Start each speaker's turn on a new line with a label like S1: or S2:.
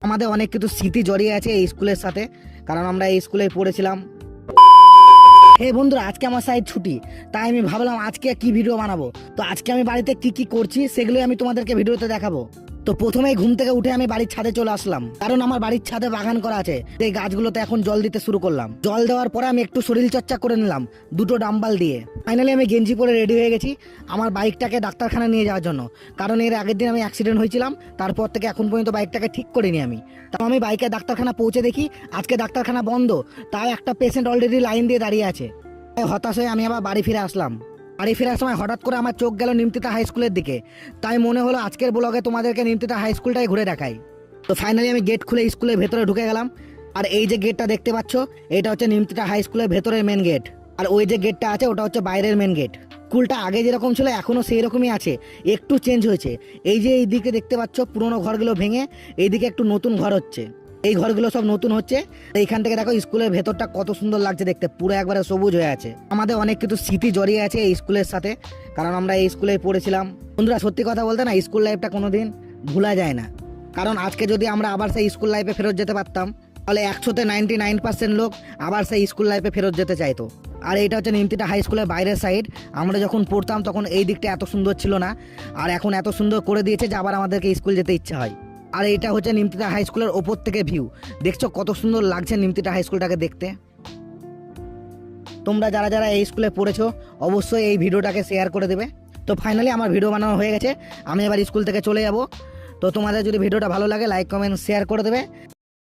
S1: আমাদের অনেক কিছু স্মৃতি জড়িয়ে আছে এই স্কুলের সাথে, কারণ আমরা এই স্কুলে পড়েছিলাম। হে বন্ধুরা, আজকে আমার সাইড ছুটি, তাই আমি ভাবলাম আজকে কি ভিডিও বানাবো। তো আজকে আমি বাড়িতে কি কি করছি সেগুলোই আমি তোমাদেরকে ভিডিওতে দেখাবো। তো প্রথমেই ঘুম থেকে উঠে আমি বাড়ির ছাদে চলে আসলাম, কারণ আমার বাড়ির ছাদে বাগান করা আছে। এই গাছগুলোতে এখন জল দিতে শুরু করলাম। জল দেওয়ার পরে আমি একটু শরীর চর্চা করে নিলাম দুটো ডাম্বাল দিয়ে। ফাইনালি আমি গেঞ্জি পরে রেডি হয়ে গেছি আমার বাইকটাকে ডাক্তারখানা নিয়ে যাওয়ার জন্য, কারণ এর আগের দিন আমি অ্যাক্সিডেন্ট হয়েছিলাম। তারপর থেকে এখন পর্যন্ত বাইকটাকে ঠিক করিনি আমি। তাও আমি বাইকে ডাক্তারখানা পৌঁছে দেখি আজকে ডাক্তারখানা বন্ধ, তাও একটা পেশেন্ট অলরেডি লাইন দিয়ে দাঁড়িয়ে আছে। হতাশ হয়ে আমি আবার বাড়ি ফিরে আসলাম। বাড়ি ফেরার সময় হঠাৎ করে আমার চোখ গেল নিমতিতা হাই স্কুলের দিকে, তাই মনে হলো আজকের ব্লগে তোমাদেরকে নিমতিতা হাই স্কুলটাই ঘুরে দেখাই। তো ফাইনালি আমি গেট খুলে স্কুলের ভেতরে ঢুকে গেলাম। আর এই যে গেটটা দেখতে পাচ্ছ, এটা হচ্ছে নিমতিতা হাই স্কুলের ভেতরের মেন গেট। আর ওই যে গেটটা আছে ওটা হচ্ছে বাইরের মেন গেট। স্কুলটা আগে যেরকম ছিল এখনো সেই রকমই আছে, একটু চেঞ্জ হয়েছে। এই যে এই দিকে দেখতে পাচ্ছ পুরোনো ঘরগুলো ভেঙে এইদিকে একটু নতুন ঘর হচ্ছে। এই ঘরগুলো সব নতুন হচ্ছে। এইখান থেকে দেখো স্কুলের ভেতরটা কত সুন্দর লাগছে দেখতে, পুরো একবারে সবুজ হয়ে আছে। আমাদের অনেক কিছু স্মৃতি জড়িয়ে আছে এই স্কুলের সাথে, কারণ আমরা এই স্কুলে পড়েছিলাম। বন্ধুরা সত্যি কথা বলতে না, স্কুল লাইফটা কোনোদিন ভোলা যায় না। কারণ আজকে যদি আমরা আবার সেই স্কুল লাইফে ফেরত যেতে পারতাম, তাহলে 100তে 99% লোক আবার সেই স্কুল লাইফে ফেরত যেতে চাইতো। আর এইটা হচ্ছে নিমতিতা হাই স্কুলের বাইরের সাইড। আমরা যখন পড়তাম তখন এই দিকটা এত সুন্দর ছিল না, আর এখন এত সুন্দর করে দিয়েছে যে আবার আমাদেরকে স্কুল যেতে ইচ্ছা হয়। আর এটা হচ্ছে নিমতিতা হাই স্কুলের ওপর থেকে ভিউ। দেখছো কত সুন্দর লাগছে নিমতিতা হাই স্কুলটাকে দেখতে। তোমরা যারা যারা এই স্কুলে পড়েছো অবশ্যই এই ভিডিওটাকে শেয়ার করে দেবে। তো ফাইনালি আমার ভিডিও বানানো হয়ে গেছে, আমি এবার স্কুল থেকে চলে যাব। তো তোমাদের যদি ভিডিওটা ভালো লাগে লাইক কমেন্ট শেয়ার করে দেবে।